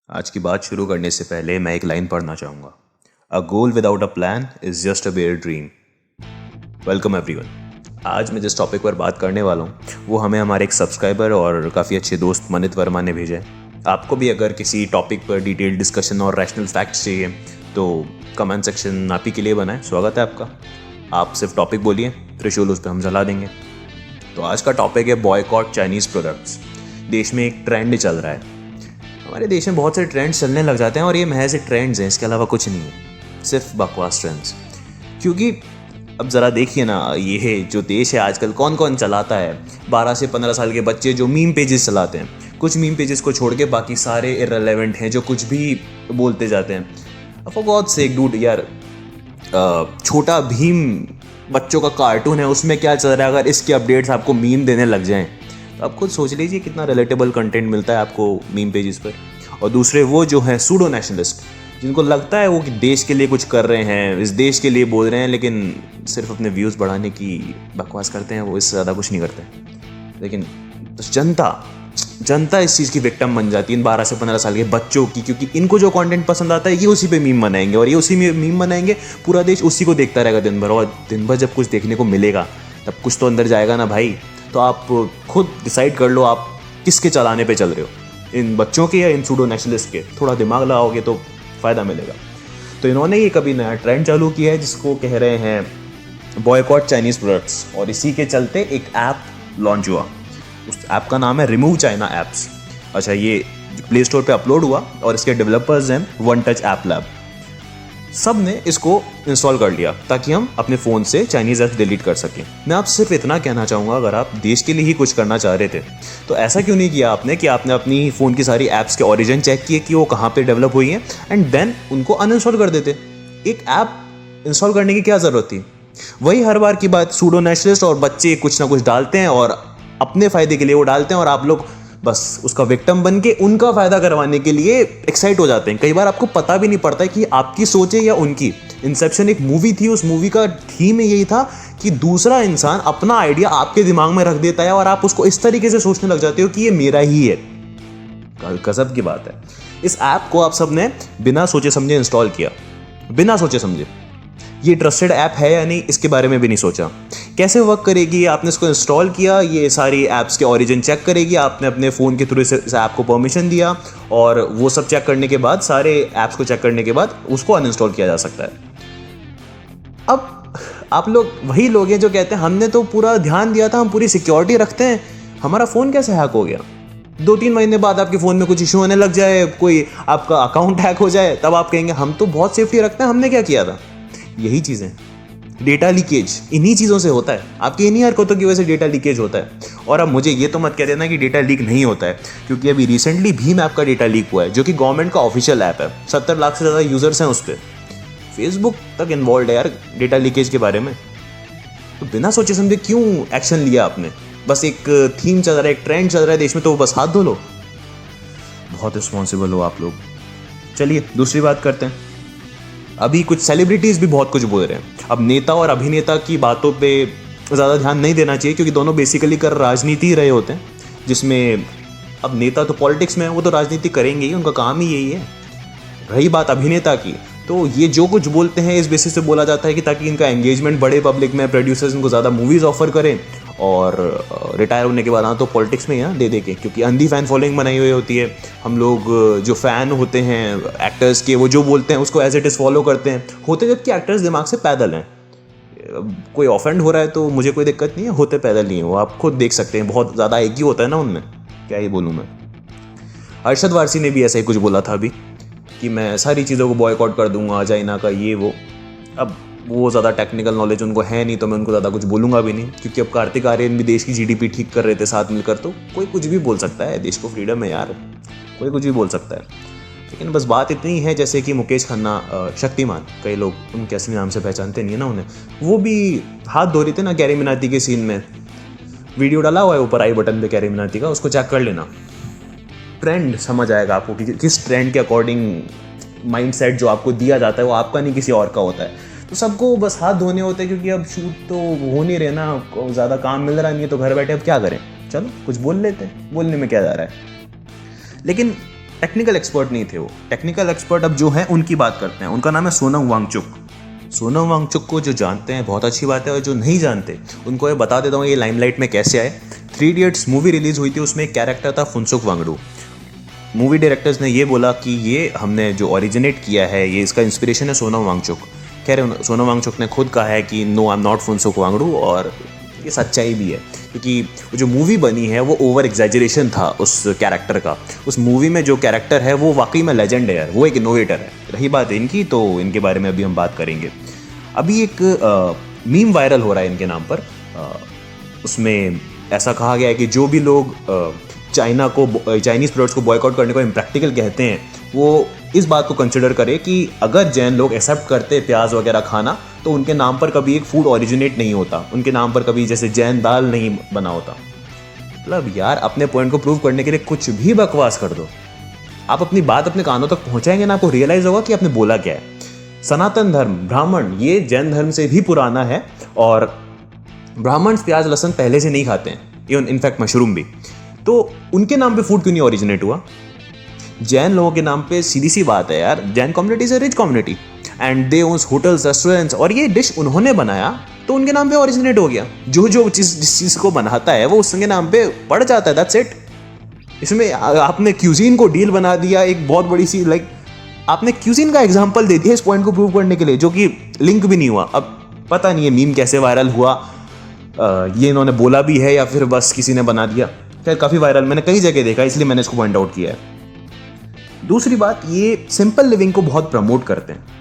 आज की बात शुरू करने से पहले मैं एक लाइन पढ़ना चाहूँगा। A goal without a plan is just a bare dream. Welcome everyone. आज मैं जिस टॉपिक पर बात करने वाला हूँ वो हमें हमारे एक सब्सक्राइबर और काफ़ी अच्छे दोस्त मनित वर्मा ने भेजा है। आपको भी अगर किसी टॉपिक पर डिटेल डिस्कशन और रैशनल फैक्ट्स चाहिए तो कमेंट सेक्शन आप ही के लिए बना है। स्वागत है आपका। आप सिर्फ टॉपिक बोलिए, त्रिशूल उस पर हम जला देंगे। तो आज का टॉपिक है बॉयकॉट चाइनीज़ प्रोडक्ट्स। देश में एक ट्रेंड चल रहा है। हमारे देश में बहुत से ट्रेंड्स चलने लग जाते हैं और ये महज ट्रेंड्स हैं, इसके अलावा कुछ नहीं है, सिर्फ बकवास ट्रेंड्स। क्योंकि अब ज़रा देखिए ना, ये है जो देश है आजकल कौन कौन चलाता है। 12 से 15 साल के बच्चे जो मीम पेजेस चलाते हैं, कुछ मीम पेजेस को छोड़ के बाकी सारे इररिलेवेंट हैं जो कुछ भी बोलते जाते हैं। फॉर गॉड सेक डूड यार, छोटा भीम बच्चों का कार्टून है, उसमें क्या चल रहा है? अगर इसके अपडेट्स आपको मीम देने लग जाएं तो आप खुद सोच लीजिए कितना रिलेटेबल कंटेंट मिलता है आपको मीम पेजेस पर। और दूसरे वो जो हैं सूडो नेशनलिस्ट, जिनको लगता है वो कि देश के लिए कुछ कर रहे हैं, इस देश के लिए बोल रहे हैं, लेकिन सिर्फ अपने व्यूज़ बढ़ाने की बकवास करते हैं, वो इससे ज़्यादा कुछ नहीं करते। लेकिन तो जनता इस चीज़ की विक्टिम बन जाती है इन 12 से 15 साल के बच्चों की, क्योंकि इनको जो कंटेंट पसंद आता है ये उसी पे मीम बनाएंगे और ये उसी में मीम बनाएंगे। पूरा देश उसी को देखता रहेगा दिन भर, और दिन भर जब कुछ देखने को मिलेगा तब कुछ तो अंदर जाएगा ना भाई। तो आप खुद डिसाइड कर लो आप किसके चलाने पे चल रहे हो, इन बच्चों के या इन सूडो नेशनलिस्ट के। थोड़ा दिमाग लगाओगे तो फ़ायदा मिलेगा। तो इन्होंने ये कभी नया ट्रेंड चालू किया है जिसको कह रहे हैं बॉयकॉट चाइनीज़ प्रोडक्ट्स, और इसी के चलते एक ऐप लॉन्च हुआ। उस ऐप का नाम है रिमूव चाइना ऐप्स। अच्छा, ये प्ले स्टोर पे अपलोड हुआ और इसके डेवलपर्स हैं वन टच ऐप लैब। सब ने इसको इंस्टॉल कर लिया ताकि हम अपने फ़ोन से चाइनीज़ ऐप्स डिलीट कर सकें। मैं आपसे सिर्फ इतना कहना चाहूँगा, अगर आप देश के लिए ही कुछ करना चाह रहे थे तो ऐसा क्यों नहीं किया आपने कि आपने अपनी फ़ोन की सारी ऐप्स के ओरिजिन चेक किए कि वो कहाँ पे डेवलप हुई हैं, एंड देन उनको अनइंस्टॉल कर देते। एक ऐप इंस्टॉल करने की क्या ज़रूरत थी? वही हर बार की बात, सूडो नेशनलिस्ट और बच्चे कुछ ना कुछ डालते हैं और अपने फ़ायदे के लिए वो डालते हैं, और आप लोग बस उसका विक्टिम बन के उनका फ़ायदा करवाने के लिए एक्साइट हो जाते हैं। कई बार आपको पता भी नहीं पड़ता है कि आपकी सोच है या उनकी। इंसेप्शन एक मूवी थी, उस मूवी का थीम यही था कि दूसरा इंसान अपना आइडिया आपके दिमाग में रख देता है और आप उसको इस तरीके से सोचने लग जाते हो कि ये मेरा ही है। गजब की बात है। इस ऐप को आप सब ने बिना सोचे समझे इंस्टॉल किया, बिना सोचे समझे। ये ट्रस्टेड ऐप है या नहीं इसके बारे में भी नहीं सोचा। कैसे वर्क करेगी, आपने इसको इंस्टॉल किया, ये सारी ऐप्स के ओरिजिन चेक करेगी, आपने अपने फ़ोन के थ्रू इस ऐप को परमिशन दिया, और वो सब चेक करने के बाद, सारे ऐप्स को चेक करने के बाद उसको अनइंस्टॉल किया जा सकता है। अब आप लोग वही लोग हैं जो कहते हैं हमने तो पूरा ध्यान दिया था, हम पूरी सिक्योरिटी रखते हैं, हमारा फ़ोन कैसे हैक हो गया? 2-3 महीने बाद आपके फ़ोन में कुछ इशू होने लग जाए, कोई आपका अकाउंट हैक हो जाए, तब आप कहेंगे हम तो बहुत सेफ्टी रखते हैं, हमने क्या किया था? यही चीज़ें, डेटा लीकेज इन्हीं चीज़ों से होता है। आपकी इन्हीं हरकतों की वजह से डेटा लीकेज होता है। और अब मुझे ये तो मत कह देना कि डेटा लीक नहीं होता है, क्योंकि अभी रिसेंटली भीम ऐप का डेटा लीक हुआ है, जो कि गवर्नमेंट का ऑफिशियल ऐप है। 70 लाख से ज़्यादा यूजर्स हैं उस पर। फेसबुक तक इन्वॉल्व है यार डेटा लीकेज के बारे में। तो बिना सोचे समझे क्यों एक्शन लिया आपने? बस एक थीम चल रहा है, एक ट्रेंड चल रहा है देश में, तो बस हाथ धो लो। बहुत रिस्पॉन्सिबल हो आप लोग। चलिए दूसरी बात करते हैं। अभी कुछ सेलिब्रिटीज़ भी बहुत कुछ बोल रहे हैं। अब नेता और अभिनेता की बातों पे ज़्यादा ध्यान नहीं देना चाहिए, क्योंकि दोनों बेसिकली कर राजनीति ही रहे होते हैं, जिसमें अब नेता तो पॉलिटिक्स में है, वो तो राजनीति करेंगे ही, उनका काम ही यही है। रही बात अभिनेता की, तो ये जो कुछ बोलते हैं इस बेसिस से बोला जाता है कि ताकि इनका एंगेजमेंट बढ़े पब्लिक में, प्रोड्यूसर्स इनको ज़्यादा मूवीज़ ऑफर करें, और रिटायर होने के बाद तो पॉलिटिक्स में ही ना दे के, क्योंकि अंधी फ़ैन फॉलोइंग बनाई हुई होती है। हम लोग जो फ़ैन होते हैं एक्टर्स के, वो जो बोलते हैं उसको एज इट इज़ फॉलो करते हैं, होते जबकि एक्टर्स दिमाग से पैदल हैं। कोई ऑफेंड हो रहा है तो मुझे कोई दिक्कत नहीं है, होते पैदल नहीं है वो, आप खुद देख सकते हैं। बहुत ज़्यादा एक ही होता है ना उनमें, क्या ही बोलूँ मैं। अरशद वारसी ने भी ऐसा ही कुछ बोला था अभी कि मैं सारी चीज़ों को बॉयकॉट कर दूंगा, चाइना का ये वो। अब वो ज़्यादा टेक्निकल नॉलेज उनको है नहीं, तो मैं उनको ज़्यादा कुछ बोलूँगा भी नहीं, क्योंकि अब कार्तिक आर्यन भी देश की जीडीपी ठीक कर रहे थे साथ मिलकर। तो कोई कुछ भी बोल सकता है, देश को फ्रीडम है यार, कोई कुछ भी बोल सकता है। लेकिन बस बात इतनी है, जैसे कि मुकेश खन्ना, शक्तिमान, कई लोग उनके असली नाम से पहचानते नहीं है ना उन्हें, वो भी हाथ धो रहे थे ना कैरी मिनाती के सीन में। वीडियो डाला हुआ है ऊपर आई बटन पे कैरी मिनाती का, उसको चेक कर लेना। ट्रेंड समझ आएगा आपको कि किस ट्रेंड के अकॉर्डिंग माइंडसेट जो आपको दिया जाता है वो आपका नहीं किसी और का होता है। तो सबको बस हाथ धोने होते हैं, क्योंकि अब शूट तो हो नहीं रहे ना, ज़्यादा काम मिल रहा नहीं है, तो घर बैठे अब क्या करें, चलो कुछ बोल लेते हैं, बोलने में क्या जा रहा है। लेकिन टेक्निकल एक्सपर्ट नहीं थे वो। टेक्निकल एक्सपर्ट अब जो है उनकी बात करते हैं, उनका नाम है सोनम वांगचुक। सोनम वांगचुक को जो जानते हैं बहुत अच्छी बात है, और जो नहीं जानते उनको ये बता देता हूँ ये लाइमलाइट में कैसे आए। 3 इडियट्स मूवी रिलीज हुई थी, उसमें एक कैरेक्टर था फुनसुक वांगडू। मूवी डायरेक्टर्स ने ये बोला कि ये हमने जो ओरिजिनेट किया है ये इसका इंस्पिरेशन है सोनम वांगचुक। कह रहे सोनम वांगचुक ने खुद कहा है कि no I am not Phunsukh Wangdu, और ये सच्चाई भी है क्योंकि जो मूवी बनी है वो ओवर एग्जैजरेशन था उस कैरेक्टर का। उस मूवी में जो कैरेक्टर है वो वाकई में लेजेंड है यार, वो एक इनोवेटर है। रही बात इनकी, तो इनके बारे में अभी हम बात करेंगे। अभी एक मीम वायरल हो रहा है इनके नाम पर। उसमें ऐसा कहा गया है कि जो भी लोग चाइनीज़ प्रोडक्ट्स को बॉयकॉट करने को इम्प्रैक्टिकल कहते हैं वो इस बात को कंसिडर करे कि अगर जैन लोग एक्सेप्ट करते प्याज वगैरह खाना तो उनके नाम पर कभी एक फूड ओरिजिनेट नहीं होता, उनके नाम पर कभी जैसे जैन दाल नहीं बना होता। मतलब यार अपने पॉइंट को प्रूव करने के लिए कुछ भी बकवास कर दो। आप अपनी बात अपने कानों तक पहुंचाएंगे ना, आपको रियलाइज होगा कि आपने बोला क्या है। सनातन धर्म, ब्राह्मण, ये जैन धर्म से भी पुराना है और ब्राह्मण प्याज लहसुन पहले से नहीं खाते हैं, इवन इनफैक्ट मशरूम भी। तो उनके नाम पे फूड क्यों नहीं ओरिजिनेट हुआ? जैन लोगों के नाम पे सीधी सी बात है यार, Jain community is a rich community and they owns hotels, restaurants, और ये डिश उन्होंने बनाया तो उनके नाम पे ओरिजिनेट हो गया। जो जिस चीज़ को बनाता है वो उसके नाम पे पड़ जाता है, दैट्स इट। इसमें आपने क्यूजीन को डील बना दिया एक बहुत बड़ी सी, लाइक आपने क्यूजीन का एग्जाम्पल दे दिया इस पॉइंट को प्रूव करने के लिए, जो कि लिंक भी नहीं हुआ। अब पता नहीं है मीम कैसे वायरल हुआ, ये इन्होंने बोला भी है या फिर बस किसी ने बना दिया। खैर काफ़ी वायरल मैंने कई जगह देखा, इसलिए मैंने इसको पॉइंट आउट किया है। दूसरी बात, ये सिंपल लिविंग को बहुत प्रमोट करते हैं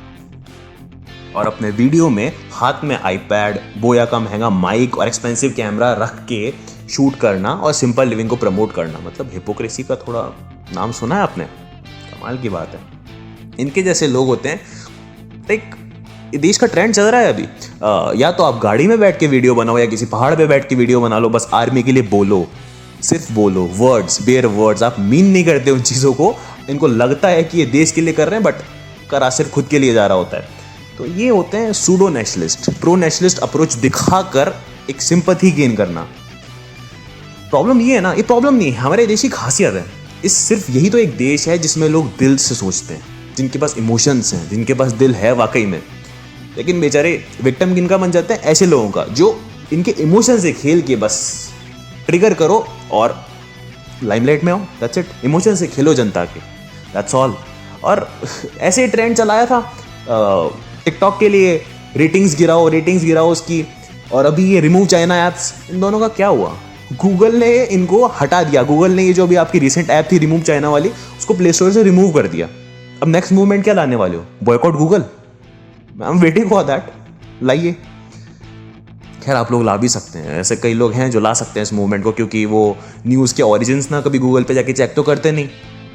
और अपने वीडियो में हाथ में आईपैड, बोया का महंगा माइक और एक्सपेंसिव कैमरा रख के शूट करना और सिंपल लिविंग को प्रमोट करना, मतलब हिपोक्रेसी का थोड़ा नाम सुना है आपने? कमाल की बात है। इनके जैसे लोग होते हैं। एक देश का ट्रेंड चल रहा है अभी, या तो आप गाड़ी में बैठ के वीडियो बनाओ या किसी पहाड़ पे बैठ के वीडियो बना लो, बस आर्मी के लिए बोलो, सिर्फ बोलो, वर्ड्स, बेयर वर्ड्स। आप मीन नहीं करते उन चीज़ों को, इनको लगता है कि ये देश के लिए कर रहे हैं बट करा सिर्फ खुद के लिए जा रहा होता है। तो ये होते हैं pseudo nationalist, pro nationalist approach दिखाकर एक सिंपैथी गेन करना। प्रॉब्लम ये है ना, ये प्रॉब्लम नहीं है, हमारे देश की खासियत है। इस सिर्फ यही तो एक देश है जिसमें लोग दिल से सोचते हैं, जिनके पास इमोशंस हैं, जिनके पास दिल है वाकई में। लेकिन बेचारे विक्टिम किनका बन जाते हैं? ऐसे लोगों का जो इनके इमोशन से खेल के बस ट्रिगर करो और लाइमलाइट में आओ, दैट्स इट। इमोशन से खेलो जनता के, दैट्स ऑल। और ऐसे ट्रेंड चलाया था टिकटॉक के लिए, रेटिंग्स गिराओ उसकी। और अभी ये रिमूव चाइना ऐप्स, इन दोनों का क्या हुआ? गूगल ने इनको हटा दिया। गूगल ने ये जो अभी आपकी रिसेंट ऐप थी रिमूव चाइना वाली, उसको प्ले स्टोर से रिमूव कर दिया। अब नेक्स्ट मूवमेंट क्या लाने वाले हो? Boycott Google? I am waiting for that, लाइए। खैर आप लोग ला भी सकते हैं, ऐसे कई लोग हैं जो ला सकते हैं इस मूवमेंट को, क्योंकि वो न्यूज़ के ओरिजिन्स ना कभी गूगल पे जाके चेक तो करते नहीं,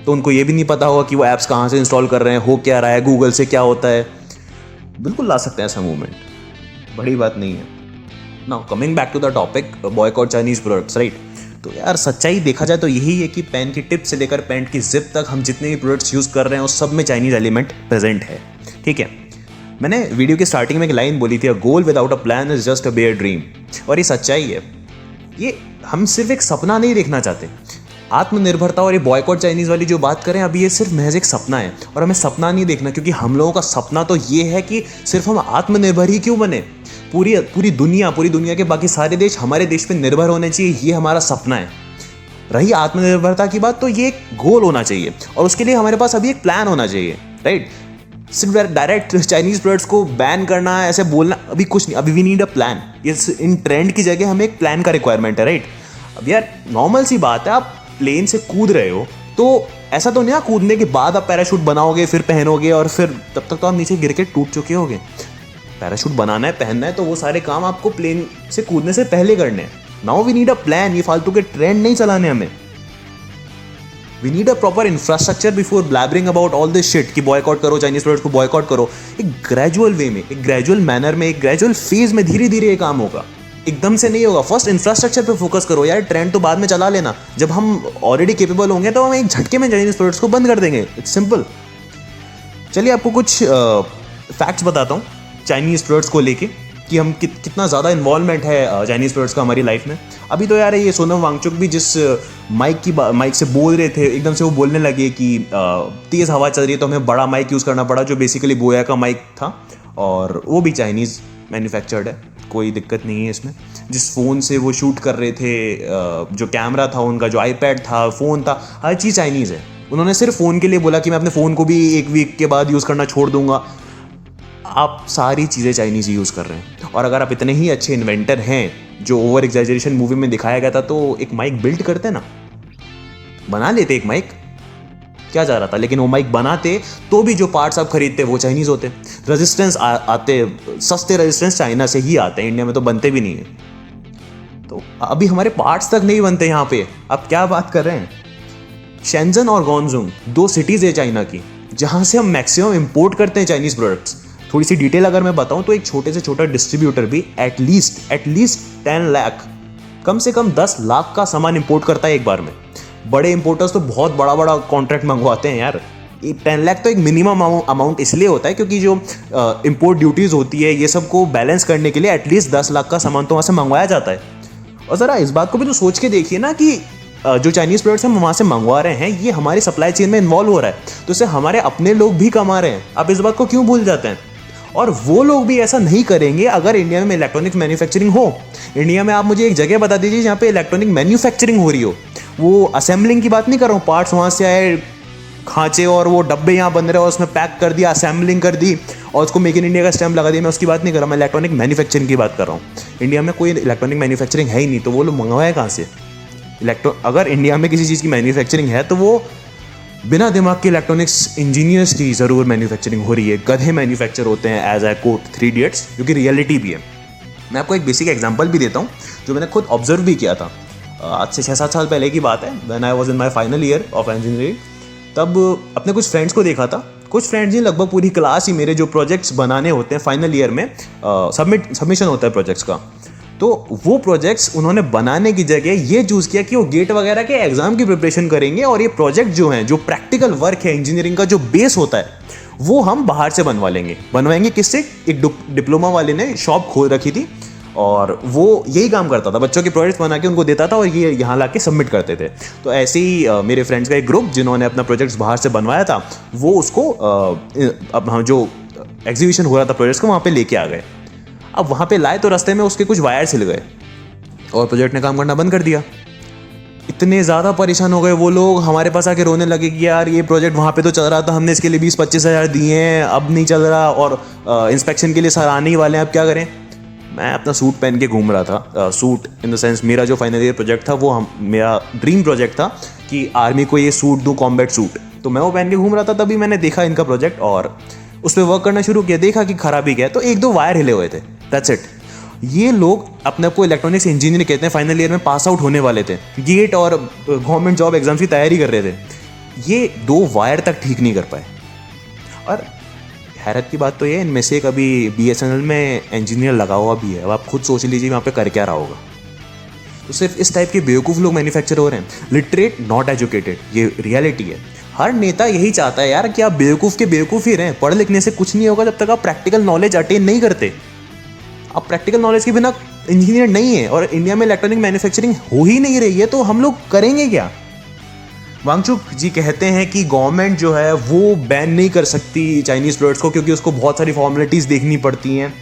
तो उनको ये भी नहीं पता होगा कि वो ऐप्स कहाँ से इंस्टॉल कर रहे हैं, हो क्या रहा है, गूगल से क्या होता है। बिल्कुल ला सकते हैं ऐसा मूवमेंट, बड़ी बात नहीं है। Now coming back to the topic, boycott Chinese products, right. तो यार सच्चाई देखा जाए तो यही है कि पेन की टिप से लेकर पैंट की जिप तक हम जितने भी प्रोडक्ट्स यूज़ कर रहे हैं उस सब में चाइनीज़ एलिमेंट प्रेजेंट है, ठीक है। मैंने वीडियो के स्टार्टिंग में एक लाइन बोली थी, a goal without a plan is just a bare dream, और ये सच्चाई है। ये हम सिर्फ एक सपना नहीं देखना चाहते। आत्मनिर्भरता और ये बॉयकॉट चाइनीज़ वाली जो बात करें अभी, ये सिर्फ महज एक सपना है, और हमें सपना नहीं देखना, क्योंकि हम लोगों का सपना तो ये है कि सिर्फ हम आत्मनिर्भर ही क्यों बने, पूरी दुनिया के बाकी सारे देश हमारे देश पे निर्भर होने चाहिए, ये हमारा सपना है। रही आत्मनिर्भरता की बात, तो ये एक गोल होना चाहिए और उसके लिए हमारे पास अभी एक प्लान होना चाहिए, राइट। सिर्फ डायरेक्ट चाइनीज़ प्रोडक्ट्स को बैन करना, ऐसे बोलना, अभी कुछ नहीं। अभी वी नीड अ प्लान। ये इन ट्रेंड की जगह हमें एक प्लान का रिक्वायरमेंट है, राइट। अब यार नॉर्मल सी बात है, आप प्लेन से कूद रहे हो तो ऐसा तो नहीं है कूदने के बाद आप पैराशूट बनाओगे फिर पहनोगे और फिर तब तक तो आप नीचे गिर के टूट चुके होगे। पैराशूट बनाना है, पहनना है, तो वो सारे काम आपको प्लेन से कूदने से पहले करने हैं। Now we need a plan. ये फालतू के ट्रेंड नहीं चलाने हमें। We need a proper infrastructure before blabbering about all this shit कि बॉयकॉट करो, चाइनीज प्रोडक्ट्स को बॉयकॉट करो। एक ग्रेजुअल वे में, एक ग्रेजुअल मैनर में, एक ग्रेजुअल फेज में धीरे धीरे ये काम होगा, एकदम से नहीं होगा। फर्स्ट इंफ्रास्ट्रक्चर पे फोकस करो यार, ट्रेंड तो बाद में चला लेना। जब हम ऑलरेडी केपेबल होंगे तो हम एक झटके में चाइनीज प्रोडक्ट्स को बंद कर देंगे। It's simple. चलिए आपको कुछ फैक्ट्स बताता हूँ चाइनीज प्रोडक्ट्स को लेके। कि हम कितना ज़्यादा इन्वॉल्वमेंट है चाइनीज़ प्रोडक्ट्स का हमारी लाइफ में। अभी तो यार ये सोनम वांगचुक भी जिस माइक से बोल रहे थे, एकदम से वो बोलने लगे कि तेज़ हवा चल रही है तो हमें बड़ा माइक यूज़ करना पड़ा, जो बेसिकली बोया का माइक था, और वो भी चाइनीज़ मैन्युफैक्चर्ड है, कोई दिक्कत नहीं है इसमें। जिस फ़ोन से वो शूट कर रहे थे, जो कैमरा था उनका, जो आईपैड था, फ़ोन था, हर चीज़ चाइनीज़ है। उन्होंने सिर्फ फ़ोन के लिए बोला कि मैं अपने फ़ोन को भी 1 वीक के बाद यूज़ करना छोड़ दूंगा। आप सारी चीज़ें चाइनीज़ यूज़ कर रहे हैं। और अगर आप इतने ही अच्छे इन्वेंटर हैं, जो ओवर एग्जैजरेशन मूवी में दिखाया गया था, तो एक माइक बिल्ड करते ना, बना लेते एक माइक, क्या जा रहा था। लेकिन वो माइक बनाते तो भी जो पार्ट्स आप खरीदते वो चाइनीज़ होते। रेजिस्टेंस आते, सस्ते रेजिस्टेंस चाइना से ही आते हैं, इंडिया में तो बनते भी नहीं है। तो अभी हमारे पार्ट्स तक नहीं बनते यहाँ पे, आप क्या बात कर रहे हैं। शेंजन और गॉन्जुंग 2 सिटीज़ है चाइना की, जहाँ से हम मैक्सिमम इंपोर्ट करते हैं चाइनीज़ प्रोडक्ट्स। थोड़ी सी डिटेल अगर मैं बताऊँ तो एक छोटे से छोटा डिस्ट्रीब्यूटर भी एटलीस्ट 10 लाख, कम से कम 10 लाख का सामान इंपोर्ट करता है एक बार में। बड़े इंपोर्टर्स तो बहुत बड़ा बड़ा कॉन्ट्रैक्ट मंगवाते हैं यार। 10 लाख तो एक मिनिमम अमाउंट इसलिए होता है क्योंकि जो इंपोर्ट ड्यूटीज़ होती है, ये सब को बैलेंस करने के लिए एटलीस्ट 10 लाख का सामान तो वहाँ से मंगवाया जाता है। और ज़रा इस बात को भी तो सोच के देखिए ना कि जो चाइनीज़ प्रोडक्ट्स हम वहाँ से मंगवा रहे हैं, ये हमारी सप्लाई चेन में इन्वॉल्व हो रहा है, तो इससे हमारे अपने लोग भी कमा रहे हैं। आप इस बात को क्यों भूल जाते हैं। और वो लोग भी ऐसा नहीं करेंगे अगर इंडिया में इलेक्ट्रॉनिक मैन्युफैक्चरिंग हो। इंडिया में आप मुझे एक जगह बता दीजिए जहाँ पे इलेक्ट्रॉनिक मैन्युफैक्चरिंग हो रही हो। वो असेंबलिंग की बात नहीं कर रहा हूँ, पार्ट्स वहाँ से आए, खांचे और वो डब्बे यहाँ बन रहे और उसमें पैक कर दिया, असेंबलिंग कर दी और उसको मेक इन इंडिया का स्टैम्प लगा दिया। मैं उसकी बात नहीं कर रहा, मैं इलेक्ट्रॉनिक मैन्युफैक्चरिंग की बात कर रहा हूँ। इंडिया में कोई इलेक्ट्रॉनिक मैन्युफैक्चरिंग है ही नहीं, तो वो लोग मंगवाए कहाँ से। अगर इंडिया में किसी चीज़ की मैन्युफैक्चरिंग है तो वो बिना दिमाग के इलेक्ट्रॉनिक्स इंजीनियर्स की ज़रूर मैन्युफैक्चरिंग हो रही है। गधे मैन्युफैक्चर होते हैं, एज आई कोट 3 इडियट्स, जो कि रियलिटी भी है। मैं आपको एक बेसिक एग्जांपल भी देता हूँ जो मैंने खुद ऑब्जर्व भी किया था। आज से 6-7 साल पहले की बात है, when I was in my final year of engineering. तब अपने कुछ फ्रेंड्स को देखा था, कुछ फ्रेंड्स नहीं, लगभग पूरी क्लास ही मेरे, जो प्रोजेक्ट्स बनाने होते हैं फाइनल ईयर में, सबमिशन होता है प्रोजेक्ट्स का। तो वो प्रोजेक्ट्स उन्होंने बनाने की जगह ये चूज़ किया कि वो गेट वगैरह के एग्जाम की प्रिपरेशन करेंगे, और ये प्रोजेक्ट जो हैं, जो प्रैक्टिकल वर्क है इंजीनियरिंग का, जो बेस होता है, वो हम बाहर से बनवाएंगे किससे। एक डिप्लोमा वाले ने शॉप खोल रखी थी और वो यही काम करता था, बच्चों के प्रोजेक्ट्स बना के उनको देता था और ये यहाँ ला के सबमिट करते थे। तो ऐसे ही मेरे फ्रेंड्स का एक ग्रुप, जिन्होंने अपना प्रोजेक्ट्स बाहर से बनवाया था, वो उसको अब हम जो एग्जीबिशन हो रहा था प्रोजेक्ट्स का, वहाँ पे लेके आ गए। अब वहाँ पे लाए तो रास्ते में उसके कुछ वायर सिल गए और प्रोजेक्ट ने काम करना बंद कर दिया। इतने ज़्यादा परेशान हो गए वो लोग, हमारे पास आके रोने लगे कि यार ये प्रोजेक्ट वहाँ पे तो चल रहा था, हमने इसके लिए 20-25 हज़ार दिए हैं, अब नहीं चल रहा, और इंस्पेक्शन के लिए सर आने ही वाले हैं, अब क्या करें। मैं अपना सूट पहन के घूम रहा था, सूट इन द सेंस, मेरा जो फाइनल ईयर प्रोजेक्ट था वो मेरा ड्रीम प्रोजेक्ट था कि आर्मी को ये सूट दूँ, कॉम्बैट सूट। तो मैं वो पहन के घूम रहा था, तभी मैंने देखा इनका प्रोजेक्ट और उस पर वर्क करना शुरू किया। देखा कि खराबी क्या है, तो 1-2 वायर हिले हुए थे, दैट्स इट। ये लोग अपने को इलेक्ट्रॉनिक्स इंजीनियर कहते हैं, फाइनल ईयर में पास आउट होने वाले थे, गेट और गवर्नमेंट जॉब एग्जाम्स की तैयारी कर रहे थे, ये 2 वायर तक ठीक नहीं कर पाए। और हैरत की बात तो ये, इनमें से एक अभी BSNL में इंजीनियर लगा हुआ भी है। अब आप खुद सोच लीजिए वहाँ पे कर क्या रहा होगा। तो सिर्फ इस टाइप के बेवकूफ़ लोग मैन्युफैक्चर हो रहे हैं, लिटरेट नॉट एजुकेटेड, ये रियलिटी है। हर नेता यही चाहता है यार कि आप बेवकूफ़ के बेवकूफ़ ही रहें, पढ़ लिखने से कुछ नहीं होगा जब तक आप प्रैक्टिकल नॉलेज अटेन नहीं करते। आप प्रैक्टिकल नॉलेज के बिना इंजीनियर नहीं है, और इंडिया में इलेक्ट्रॉनिक मैन्युफैक्चरिंग हो ही नहीं रही है, तो हम लोग करेंगे क्या। वांगचुक जी कहते हैं कि गवर्नमेंट जो है वो बैन नहीं कर सकती चाइनीज़ प्रोडक्ट्स को, क्योंकि उसको बहुत सारी फॉर्मेलिटीज़ देखनी पड़ती हैं।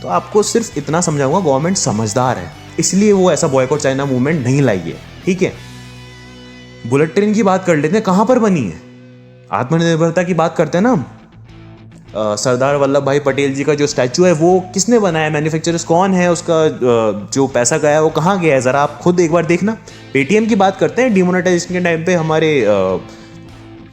तो आपको सिर्फ इतना समझाऊंगा, गवर्नमेंट समझदार है, इसलिए वो ऐसा बॉयकॉट चाइना मूवमेंट नहीं लाई है, ठीक है। बुलेट ट्रेन की बात कर लेते हैं, कहाँ पर बनी है। आत्मनिर्भरता की बात करते हैं ना, सरदार वल्लभ भाई पटेल जी का जो स्टैचू है वो किसने बनाया, मैन्युफैक्चरर्स कौन है, उसका जो पैसा गया है वो कहाँ गया है, ज़रा आप खुद एक बार देखना। पेटीएम की बात करते हैं, डिमोनेटाइजेशन के टाइम पे हमारे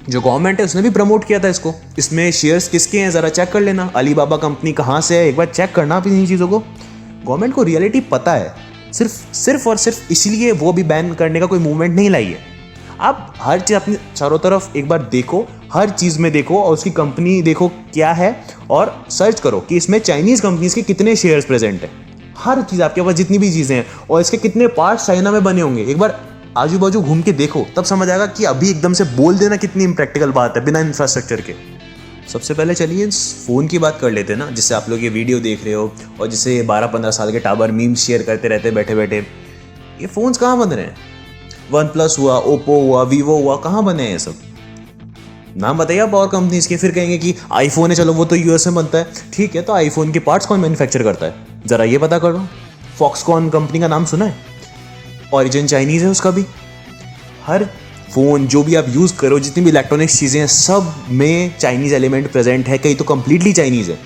जो गवर्नमेंट है उसने भी प्रमोट किया था इसको। इसमें शेयर्स किसके हैं ज़रा चेक कर लेना, अलीबाबा कंपनी कहाँ से है, एक बार चेक करना आप इन चीज़ों को। गवर्नमेंट को रियलिटी पता है, सिर्फ और सिर्फ इसलिए वो भी बैन करने का कोई मूवमेंट नहीं लाई है। आप हर चीज़ अपनी चारों तरफ एक बार देखो, हर चीज़ में देखो और उसकी कंपनी देखो क्या है, और सर्च करो कि इसमें चाइनीज़ कंपनीज़ के कितने शेयर्स प्रेजेंट हैं। हर चीज़ आपके पास जितनी भी चीज़ें हैं और इसके कितने पार्ट्स चाइना में बने होंगे, एक बार आजू बाजू घूम के देखो, तब समझ आएगा कि अभी एकदम से बोल देना कितनी इम्प्रैक्टिकल बात है बिना इंफ्रास्ट्रक्चर के। सबसे पहले चलिए इस फ़ोन की बात कर लेते हैं ना, जिससे आप लोग ये वीडियो देख रहे हो और जिससे 12-15 साल के टाबर मीम्स शेयर करते रहते हैं बैठे बैठे। ये फ़ोन्स कहाँ बन रहे हैं? वन प्लस हुआ, ओप्पो हुआ, वीवो हुआ, कहाँ बने हैं ये सब? नाम बताइए आप और कंपनीज के। फिर कहेंगे कि आईफोन है, चलो वो तो यूएस में बनता है। ठीक है, तो आईफोन के पार्ट्स कौन मैन्युफैक्चर करता है? ज़रा ये पता करो। फॉक्सकॉन कंपनी का नाम सुना है? ओरिजिन चाइनीज़ है उसका भी। हर फ़ोन जो भी आप यूज़ करो, जितनी भी इलेक्ट्रॉनिक्स चीज़ें हैं, सब में चाइनीज़ एलिमेंट प्रेजेंट है, कहीं तो कम्प्लीटली चाइनीज़ है।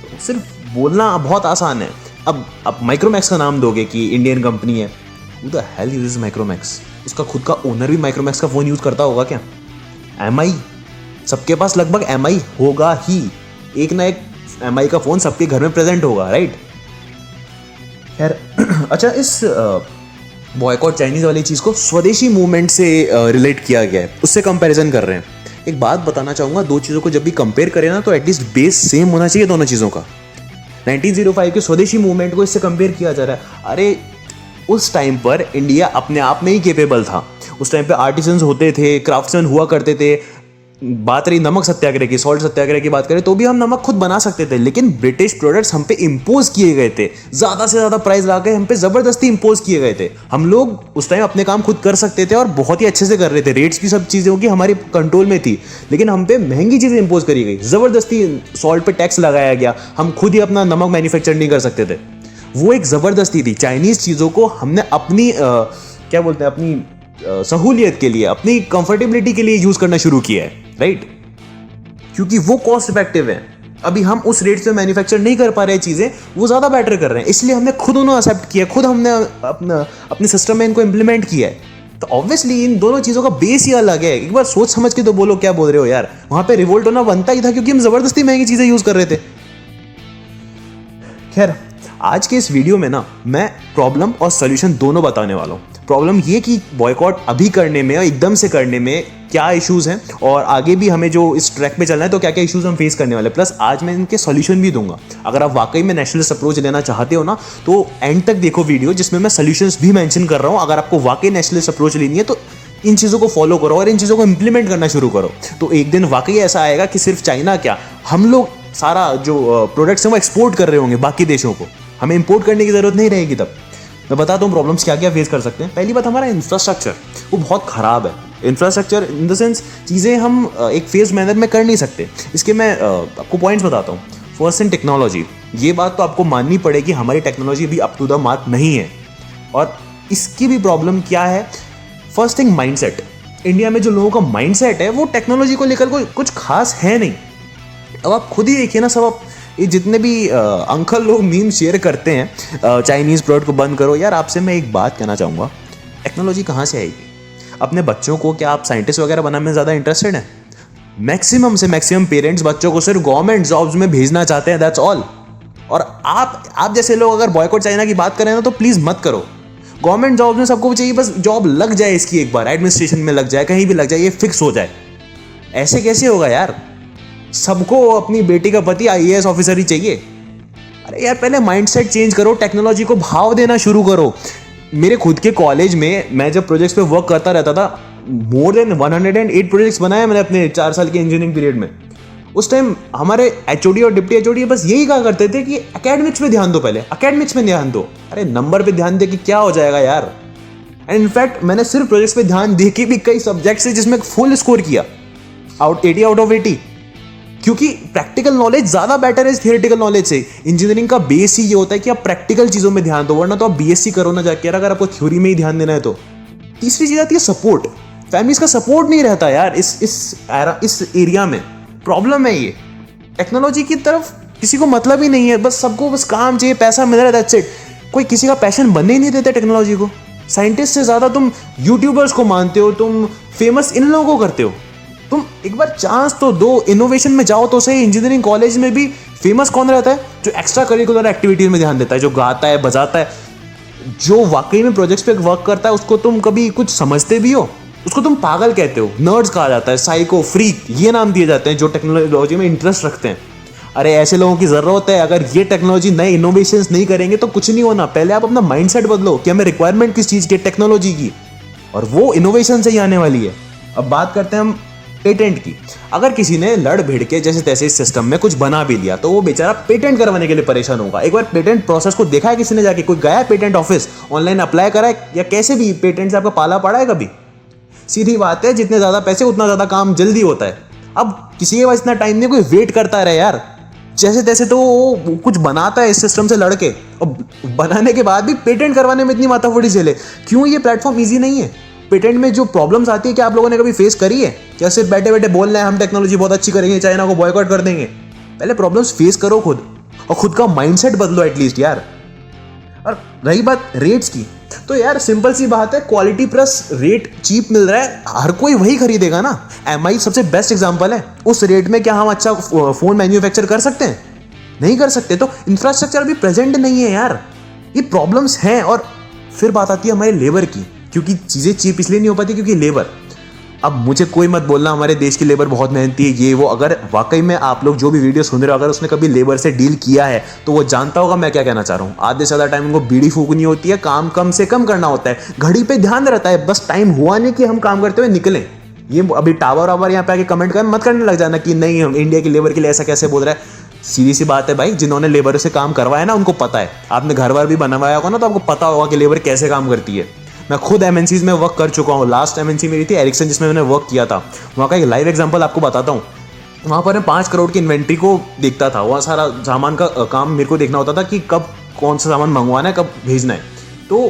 तो सिर्फ बोलना बहुत आसान है। अब माइक्रोमैक्स का नाम दोगे कि इंडियन कंपनी है, Who the hell uses Micromax? उसका खुद का ओनर भी माइक्रोमैक्स का फ़ोन यूज़ करता होगा क्या? MI, सबके पास लगभग MI होगा ही। एक ना एक MI का फ़ोन सबके घर में प्रेजेंट होगा, राइट? खैर अच्छा, इस बॉयकॉट चाइनीज़ वाली चीज़ को स्वदेशी मूवमेंट से रिलेट किया गया है, उससे कंपैरिजन कर रहे हैं। एक बात बताना चाहूँगा, दो चीज़ों को जब भी कंपेयर करें ना, तो एटलीस्ट बेस सेम होना चाहिए दोनों चीज़ों का। 1905 के स्वदेशी मूवमेंट को इससे कंपेयर किया जा रहा है। अरे उस टाइम पर इंडिया अपने आप में ही केपेबल था। उस टाइम पे आर्टिसंस होते थे, क्राफ्ट्समैन हुआ करते थे। बात रही नमक सत्याग्रह की, सॉल्ट सत्याग्रह की बात करें तो भी हम नमक खुद बना सकते थे, लेकिन ब्रिटिश प्रोडक्ट्स हम पे इम्पोज किए गए थे। ज़्यादा से ज़्यादा प्राइस ला के हम पे ज़बरदस्ती इम्पोज किए गए थे। हम लोग उस टाइम अपने काम खुद कर सकते थे और बहुत ही अच्छे से कर रहे थे। रेट्स भी सब चीज़ों की हमारी कंट्रोल में थी, लेकिन हम पे महंगी चीज़ें इम्पोज करी गई। ज़बरदस्ती सॉल्ट पे टैक्स लगाया गया। हम खुद ही अपना नमक मैन्युफैक्चर नहीं कर सकते थे। वो एक ज़बरदस्ती थी। चाइनीज़ चीज़ों को हमने अपनी क्या बोलते हैं, अपनी सहूलियत के लिए, अपनी कंफर्टेबिलिटी के लिए यूज़ करना शुरू किया है, राइट? क्योंकि वो कॉस्ट इफेक्टिव है। अभी हम उस रेट से मैन्युफैक्चर नहीं कर पा रहे चीज़ें, वो ज़्यादा बेटर कर रहे हैं, इसलिए हमने खुद उन्हें एक्सेप्ट किया, खुद हमने अपने सिस्टम में इनको इम्प्लीमेंट किया है। तो ऑब्वियसली इन दोनों चीज़ों का बेस ही अलग है। एक बार सोच समझ के तो बोलो, क्या बोल रहे हो यार? वहाँ पे रिवोल्ट होना बनता ही था, क्योंकि हम ज़बरदस्ती महंगी चीज़ें यूज़ कर रहे थे। खैर, आज के इस वीडियो में ना मैं प्रॉब्लम और सॉल्यूशन दोनों बताने वाला हूँ। प्रॉब्लम ये कि बॉयकॉट अभी करने में और एकदम से करने में क्या इश्यूज़ हैं, और आगे भी हमें जो इस ट्रैक पे चलना है तो क्या क्या इश्यूज़ हम फेस करने वाले हैं। प्लस आज मैं इनके सॉल्यूशन भी दूंगा। अगर आप वाकई में नेशनलिस्ट अप्रोच लेना चाहते हो ना, तो एंड तक देखो वीडियो, जिसमें मैं सॉल्यूशंस भी मेंशन कर रहा हूँ। अगर आपको वाकई नेशनलिस्ट अप्रोच लेनी है तो इन चीज़ों को फॉलो करो और इन चीज़ों को इंप्लीमेंट करना शुरू करो। तो एक दिन वाकई ऐसा आएगा कि सिर्फ चाइना क्या, हम लोग सारा जो प्रोडक्ट्स हैं वो एक्सपोर्ट कर रहे होंगे बाकी देशों को। हमें इंपोर्ट करने की ज़रूरत नहीं रहेगी। तब मैं बताता हूँ प्रॉब्लम्स क्या क्या फेस कर सकते हैं। पहली बात, हमारा इंफ्रास्ट्रक्चर वो बहुत ख़राब है। इंफ्रास्ट्रक्चर इन द सेंस, चीज़ें हम एक फेज मैनर में कर नहीं सकते। इसके मैं आपको पॉइंट्स बताता हूँ। First in technology. ये बात तो आपको माननी पड़ेगी, हमारी टेक्नोलॉजी भी अप टू द मार्क नहीं है। और इसकी भी प्रॉब्लम क्या है? First thing, mindset. इंडिया में जो लोगों का माइंडसेट है वो टेक्नोलॉजी को लेकर कोई कुछ खास है नहीं। अब आप खुद ही देखिए ना, सब आप ये जितने भी अंकल लोग मीम शेयर करते हैं चाइनीज़ प्रोडक्ट को बंद करो। यार आपसे मैं एक बात कहना चाहूँगा, टेक्नोलॉजी कहाँ से आएगी? अपने बच्चों को क्या आप साइंटिस्ट वगैरह बनाने में ज़्यादा इंटरेस्टेड हैं? मैक्सिमम से मैक्सिमम पेरेंट्स बच्चों को सिर्फ गवर्नमेंट जॉब्स में भेजना चाहते हैं, दैट्स ऑल। और आप जैसे लोग अगर बॉयकॉट चाइना की बात करें ना, तो प्लीज़ मत करो। गवर्नमेंट जॉब में सबको चाहिए बस जॉब लग जाए, इसकी एक बार एडमिनिस्ट्रेशन में लग जाए, कहीं भी लग जाए, ये फिक्स हो जाए। ऐसे कैसे होगा यार? सबको अपनी बेटी का पति IAS ऑफिसर ही चाहिए। अरे यार, पहले माइंडसेट चेंज करो, टेक्नोलॉजी को भाव देना शुरू करो। मेरे खुद के कॉलेज में मैं जब प्रोजेक्ट्स पे वर्क करता रहता था, मोर देन 108 प्रोजेक्ट्स बनाए मैंने अपने 4 साल के इंजीनियरिंग पीरियड में। उस टाइम हमारे HOD और डिप्टी HOD बस यही कहा करते थे कि एकेडमिक्स पे ध्यान दो, पहले एकेडमिक्स में ध्यान दो। अरे नंबर पे ध्यान दे के क्या हो जाएगा यार? एंड इनफैक्ट मैंने सिर्फ प्रोजेक्ट्स पे ध्यान दे के भी कई सब्जेक्ट्स से जिसमें फुल स्कोर किया, 80 आउट ऑफ 80। क्योंकि प्रैक्टिकल नॉलेज ज़्यादा बेटर है थियोरेटिकल नॉलेज से। इंजीनियरिंग का बेस ही ये होता है कि आप प्रैक्टिकल चीज़ों में ध्यान दो, वरना तो आप BSc करो ना जाके, अगर आपको थ्योरी में ही ध्यान देना है तो। तीसरी चीज़ आती है सपोर्ट। फैमिलीज का सपोर्ट नहीं रहता यार इस एरिया में। प्रॉब्लम है ये। टेक्नोलॉजी की तरफ किसी को मतलब ही नहीं है, बस सबको बस काम चाहिए, पैसा मिल रहा है, दैट्स इट। कोई किसी का पैशन बनने ही नहीं देते टेक्नोलॉजी को। साइंटिस्ट से ज़्यादा तुम यूट्यूबर्स को मानते हो, तुम फेमस इन लोगों को करते हो। तुम एक बार चांस तो दो, इनोवेशन में जाओ तो सही। इंजीनियरिंग कॉलेज में भी फेमस कौन रहता है? जो एक्स्ट्रा करिकुलर एक्टिविटीज में ध्यान देता है, जो गाता है, बजाता है, जो वाकई में प्रोजेक्ट्स पे वर्क करता है। उसको तुम कभी कुछ समझते भी हो? उसको तुम पागल कहते हो, नर्ड्स कहा जाता है, साइको, फ्रीक, ये नाम दिए जाते हैं जो टेक्नोलॉजी में इंटरेस्ट रखते हैं। अरे ऐसे लोगों की ज़रूरत है। अगर ये टेक्नोलॉजी नए इनोवेशंस नहीं करेंगे तो कुछ नहीं होना। पहले आप अपना माइंडसेट बदलो कि हमें रिक्वायरमेंट किस चीज़ की, टेक्नोलॉजी की, और वो इनोवेशन से ही आने वाली है। अब बात करते हैं हम पेटेंट की। अगर किसी ने लड़ भिड़ के जैसे तैसे इस सिस्टम में कुछ बना भी लिया तो वो बेचारा पेटेंट करवाने के लिए परेशान होगा। एक बार पेटेंट प्रोसेस को देखा है किसी ने जाके? कोई गया है पेटेंट ऑफिस, ऑनलाइन अप्लाई करा है, या कैसे भी पेटेंट से आपका पाला पड़ा है कभी? सीधी बात है, जितने ज़्यादा पैसे उतना ज़्यादा काम जल्दी होता है। अब किसी के पास इतना टाइम नहीं, कोई वेट करता रहे यार। जैसे तैसे तो वो कुछ बनाता है इस सिस्टम से लड़के, और बनाने के बाद भी पेटेंट करवाने में इतनी माथाफोड़ी झेले। क्यों? ये प्लेटफॉर्म ईजी नहीं है। पेटेंट में जो प्रॉब्लम्स आती है, क्या आप लोगों ने कभी फेस करी है? क्या सिर्फ बैठे बैठे बोल रहे हैं हम टेक्नोलॉजी बहुत अच्छी करेंगे, चाइना को बॉयकॉट कर देंगे? पहले प्रॉब्लम्स फेस करो खुद, और खुद का माइंडसेट बदलो एटलीस्ट यार। और रही बात रेट्स की, तो यार सिंपल सी बात है, क्वालिटी प्लस रेट चीप मिल रहा है, हर कोई वही खरीदेगा ना। MI सबसे बेस्ट एग्जांपल है। उस रेट में क्या हम अच्छा फोन मैन्युफैक्चर कर सकते हैं? नहीं कर सकते। तो इंफ्रास्ट्रक्चर अभी प्रेजेंट नहीं है यार, ये प्रॉब्लम्स हैं। और फिर बात आती है हमारे लेबर की, क्योंकि चीज़ें चीप इसलिए नहीं हो पाती क्योंकि लेबर। अब मुझे कोई मत बोलना हमारे देश की लेबर बहुत मेहनती है ये वो। अगर वाकई में आप लोग जो भी वीडियो सुन रहे हो, अगर उसने कभी लेबर से डील किया है तो वो जानता होगा मैं क्या कहना चाह रहा हूँ। आधे से ज़्यादा टाइम उनको बीड़ी फूकनी होती है, काम कम से कम करना होता है, घड़ी पे ध्यान रहता है, बस टाइम हुआ नहीं कि हम काम करते हुए निकलें। ये अभी टावर वावर यहाँ पे आके कमेंट कर मत करने लग जाना कि नहीं हम इंडिया की लेबर के लिए ऐसा कैसे बोल रहा है। सीधी सी बात है भाई, जिन्होंने लेबर से काम करवाया ना उनको पता है। आपने घर वर भी बनवाया होगा ना तो आपको पता होगा कि लेबर कैसे काम करती है। मैं खुद MNCs में वर्क कर चुका हूँ। लास्ट MNC मेरी थी एरिक्सन, जिसमें मैंने वर्क किया था। वहाँ का एक लाइव एग्जांपल आपको बताता हूँ। वहाँ पर मैं 5 करोड़ की इन्वेंट्री को देखता था। वहाँ सारा सामान का काम मेरे को देखना होता था कि कब कौन सा सामान मंगवाना है, कब भेजना है। तो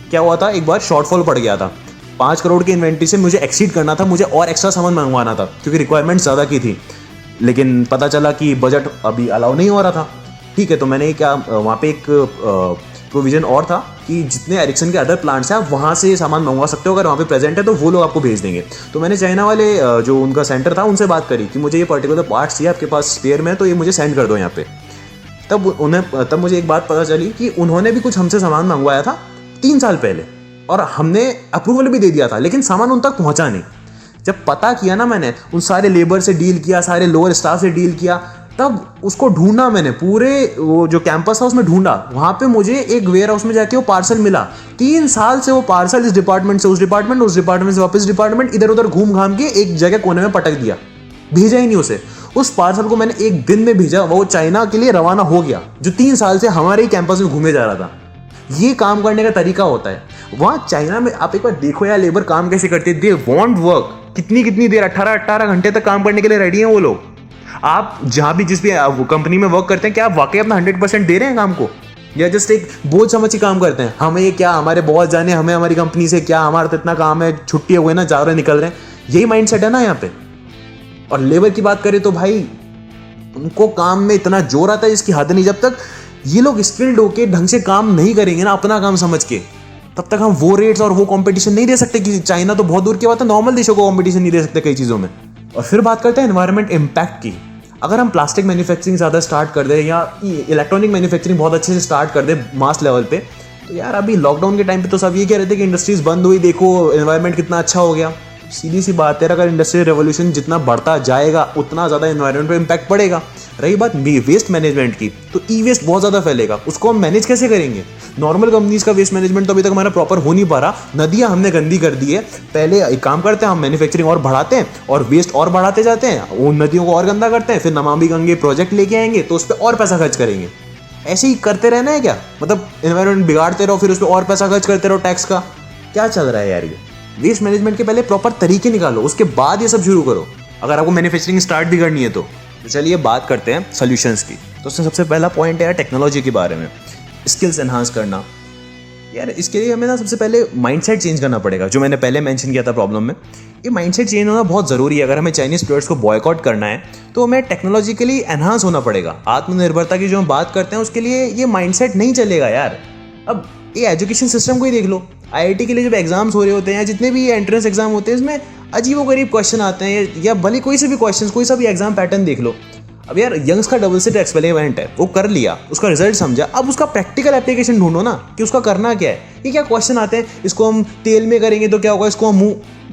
क्या हुआ था, एक बार शॉर्टफॉल पड़ गया था। 5 करोड़ की इन्वेंट्री से मुझे एक्सीड करना था, मुझे और एक्स्ट्रा सामान मंगवाना था क्योंकि रिक्वायरमेंट ज़्यादा की थी। लेकिन पता चला कि बजट अभी अलाउ नहीं हो रहा था। ठीक है, तो मैंने क्या वहाँ पे एक प्रोविज़न और था कि जितने एरिक्सन के अदर प्लांट्स हैं आप वहाँ से सामान मंगवा सकते हो, अगर वहाँ पे प्रेजेंट है तो वो लोग आपको भेज देंगे। तो मैंने चाइना वाले जो उनका सेंटर था उनसे बात करी कि मुझे ये पर्टिकुलर पार्ट्स चाहिए, आपके पास स्पेयर में, तो ये मुझे सेंड कर दो यहाँ पे। तब मुझे एक बात पता चली कि उन्होंने भी कुछ हमसे सामान मंगवाया था 3 साल पहले, और हमने अप्रूवल भी दे दिया था, लेकिन सामान उन तक पहुँचा नहीं। जब पता किया ना मैंने, उन सारे लेबर से डील किया, सारे लोअर स्टाफ से डील किया, तब उसको ढूंढा मैंने, पूरे वो जो कैंपस था उसमें ढूंढा। वहाँ पे मुझे एक वेयर हाउस में जाके वो पार्सल मिला। 3 साल से वो पार्सल इस डिपार्टमेंट से उस डिपार्टमेंट, उस डिपार्टमेंट से वापस डिपार्टमेंट, इधर उधर घूम घाम के एक जगह कोने में पटक दिया, भेजा ही नहीं उसे। उस पार्सल को मैंने एक दिन में भेजा, वो चाइना के लिए रवाना हो गया, जो 3 साल से हमारे ही कैंपस में घूमे जा रहा था। ये काम करने का तरीका होता है। वहाँ चाइना में आप एक बार देखो यार, लेबर काम कैसे करते हैं। दे वांट वर्क, कितनी देर 18 घंटे तक काम करने के लिए रेडी हैं वो लोग। आप जहाँ भी जिस भी कंपनी में वर्क करते हैं, क्या आप वाकई अपना 100% दे रहे हैं काम को, या जस्ट एक बोझ समझ के काम करते हैं? हमें ये क्या, हमारे बॉस जाने, हमें हमारी कंपनी से क्या, हमारा तो इतना काम है, छुट्टी हुए ना, जा रहे निकल रहे हैं। यही माइंड सेट है ना यहाँ पे। और लेबर की बात करें तो भाई उनको काम में इतना जोर आता है जिसकी हद नहीं। जब तक ये लोग स्किल्ड होके ढंग से काम नहीं करेंगे ना, अपना काम समझ के, तब तक हम वो रेट्स और वो कंपटीशन नहीं दे सकते। कि चाइना तो बहुत दूर की बात है, नॉर्मल देशों को कंपटीशन नहीं दे सकते कई चीज़ों में। और फिर बात करते हैं एनवायरनमेंट इम्पैक्ट की। अगर हम प्लास्टिक मैन्युफैक्चरिंग ज़्यादा स्टार्ट कर दें, या इलेक्ट्रॉनिक मैन्युफैक्चरिंग बहुत अच्छे से स्टार्ट कर दें मास लेवल पे, तो यार अभी लॉकडाउन के टाइम पे तो सब ये कह रहे थे कि इंडस्ट्रीज बंद हुई, देखो एनवायरनमेंट कितना अच्छा हो गया। सीधी सी बात है, अगर इंडस्ट्रियल रेवोल्यूशन जितना बढ़ता जाएगा उतना ज़्यादा एनवायरनमेंट पे इम्पैक्ट पड़ेगा। रही बात वेस्ट मैनेजमेंट की, तो ई वेस्ट बहुत ज़्यादा फैलेगा, उसको हम मैनेज कैसे करेंगे? नॉर्मल कंपनीज का वेस्ट मैनेजमेंट तो अभी तक हमारा प्रॉपर हो नहीं पा रहा। नदियाँ हमने गंदी कर दी है। पहले एक काम करते हैं, हम मैन्युफैक्चरिंग और बढ़ाते हैं और वेस्ट और बढ़ाते जाते हैं, उन नदियों को और गंदा करते हैं, फिर नमामि गंगे प्रोजेक्ट लेके आएंगे तो उस पर और पैसा खर्च करेंगे। ऐसे ही करते रहना है क्या? मतलब एनवायरनमेंट बिगाड़ते रहो, फिर उस पर और पैसा खर्च करते रहो टैक्स का। क्या चल रहा है यार? ये वेस्ट मैनेजमेंट के पहले प्रॉपर तरीके निकालो, उसके बाद ये सब शुरू करो, अगर आपको मैन्युफैक्चरिंग स्टार्ट भी करनी है तो। चलिए बात करते हैं सॉल्यूशंस की। तो उसमें सबसे पहला पॉइंट है टेक्नोलॉजी के बारे में, स्किल्स एनहांस करना। यार इसके लिए हमें ना सबसे पहले माइंडसेट चेंज करना पड़ेगा, जो मैंने पहले मेंशन किया था प्रॉब्लम में। ये माइंडसेट चेंज होना बहुत ज़रूरी है। अगर हमें चाइनीज़ प्रोडक्ट्स को बॉयकॉट करना है तो हमें टेक्नोलॉजिकली एनहांस होना पड़ेगा। आत्मनिर्भरता की जो हम बात करते हैं उसके लिए ये माइंडसेट नहीं चलेगा यार। अब ये एजुकेशन सिस्टम को ही देख लो, IIT के लिए जब एग्जाम्स हो रहे होते हैं, जितने भी एंट्रेंस एग्जाम होते हैं, इसमें अजीबोगरीब क्वेश्चन आते हैं, या भले कोई से भी क्वेश्चन, कोई सा भी एग्जाम पैटर्न देख लो। अब यार यंग्स का डबल सीट एक्सपेरिमेंट है, वो कर लिया, उसका रिजल्ट समझा, अब उसका प्रैक्टिकल एप्लीकेशन ढूंढो ना कि उसका करना क्या है। ये क्या क्वेश्चन आते हैं, इसको हम तेल में करेंगे तो क्या होगा, इसको हम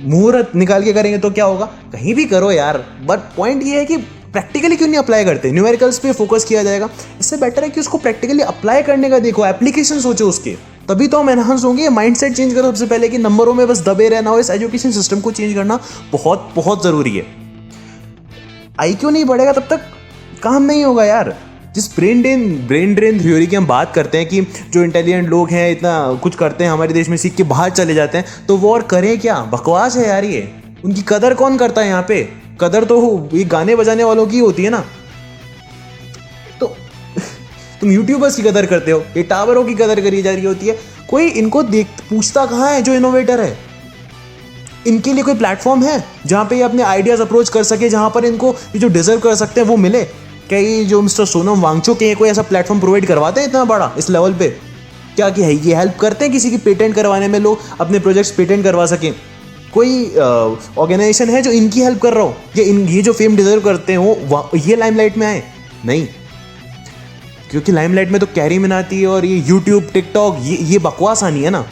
मुहूर्त निकाल के करेंगे तो क्या होगा। कहीं भी करो यार, बट पॉइंट ये है कि प्रैक्टिकली क्यों नहीं अप्लाई करते? न्यूमेरिकल्स पे फोकस किया जाएगा, इससे बेटर है कि उसको प्रैक्टिकली अप्लाई करने का देखो, एप्लीकेशन सोचो उसके, तभी तो हम एनहांस होंगे। माइंड सेट चेंज करो सबसे पहले कि नंबरों में बस दबे रहना हो। इस एजुकेशन सिस्टम को चेंज करना बहुत बहुत ज़रूरी है। IQ नहीं बढ़ेगा तब तक काम नहीं होगा यार। जिस ब्रेन ड्रेन थ्योरी की हम बात करते हैं कि जो इंटेलिजेंट लोग हैं इतना कुछ करते हैं हमारे देश में सीख के बाहर चले जाते हैं, तो वो और करें क्या, बकवास है यार ये। उनकी कदर कौन करता है यहाँ पे? कदर तो ये गाने बजाने वालों की होती है ना। तो तुम यूट्यूबर्स की कदर करते हो, ये टावरों की कदर करी जा रही होती है। कोई इनको पूछता कहाँ है जो इनोवेटर है? इनके लिए कोई प्लेटफॉर्म है जहाँ पे ये अपने आइडियाज अप्रोच कर सके, जहाँ पर इनको ये जो डिजर्व कर सकते हैं वो मिले? क्या ये जो मिस्टर सोनम वांगचुक है कोई ऐसा प्लेटफॉर्म प्रोवाइड करवाते हैं इतना बड़ा इस लेवल पे? क्या है ये हेल्प करते हैं किसी की पेटेंट करवाने में, लोग अपने प्रोजेक्ट्स पेटेंट करवा सकें? कोई ऑर्गेनाइजेशन है जो इनकी हेल्प कर रहा हो, ये जो फेम डिजर्व करते हो ये लाइमलाइट में आए? नहीं, क्योंकि लाइमलाइट में तो कैरी मिनाती है और ये यूट्यूब टिकटॉक ये बकवास आनी है ना।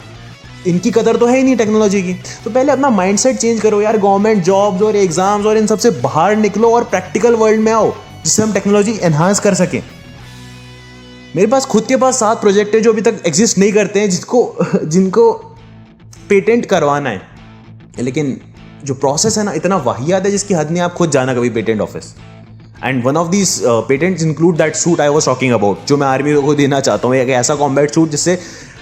इनकी कदर तो है ही नहीं टेक्नोलॉजी की। तो पहले अपना माइंडसेट चेंज करो यार, गवर्नमेंट जॉब्स और एग्जाम्स और इन सबसे बाहर निकलो और प्रैक्टिकल वर्ल्ड में आओ जिससे हम टेक्नोलॉजी एनहांस कर सकें। मेरे पास खुद के पास 7 प्रोजेक्ट है जो अभी तक एग्जिस्ट नहीं करते हैं, जिनको पेटेंट करवाना है, लेकिन जो प्रोसेस है ना इतना वाहियात है जिसकी हद नहीं। आप खुद जाना कभी patent office. And one of these patents include that suit I was talking about, जो मैं आर्मी को देना चाहता हूँ, एक ऐसा कॉम्बैट सूट जिससे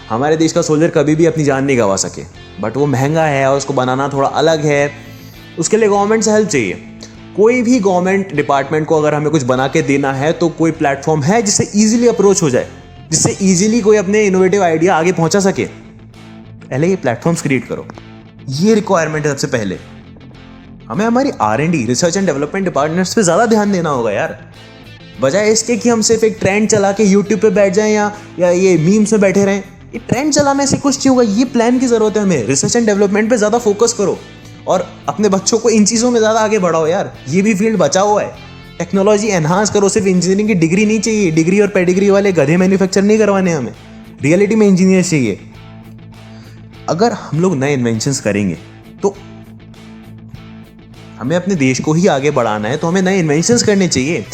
हमारे देश का सोल्जर कभी भी अपनी जान नहीं गंवा सके। बट वो महंगा है और उसको बनाना थोड़ा अलग है, उसके लिए गवर्नमेंट से हेल्प चाहिए। कोई भी गवर्नमेंट डिपार्टमेंट को अगर हमें कुछ बना के देना है तो कोई प्लेटफॉर्म है जिससे ईजिली अप्रोच हो जाए, जिससे ईजिली कोई अपने इनोवेटिव आइडिया आगे पहुंचा सके। पहले ये प्लेटफॉर्म्स क्रिएट करो, ये रिक्वायरमेंट है सबसे पहले। हमें हमारी R&D research and development departments पे ज़्यादा ध्यान देना होगा यार, बजाय इसके कि हम सिर्फ एक ट्रेंड चला के यूट्यूब पे बैठ जाएं या ये मीम्स में बैठे रहें। ये ट्रेंड चलाने से कुछ नहीं होगा, ये प्लान की ज़रूरत है हमें। रिसर्च एंड डेवलपमेंट पे ज़्यादा फोकस करो और अपने बच्चों को इन चीज़ों में ज़्यादा आगे बढ़ाओ यार। ये भी फील्ड बचा हुआ है, टेक्नोलॉजी एनहांस करो। सिर्फ इंजीनियरिंग की डिग्री नहीं चाहिए, डिग्री और पेडिग्री वाले गधे मैन्युफैक्चर नहीं करवाने हमें, रियलिटी में इंजीनियर चाहिए। अगर हम लोग नए इन्वेंशंस करेंगे तो हमें अपने देश को ही आगे बढ़ाना है, तो हमें नए इन्वेंशंस करने चाहिए।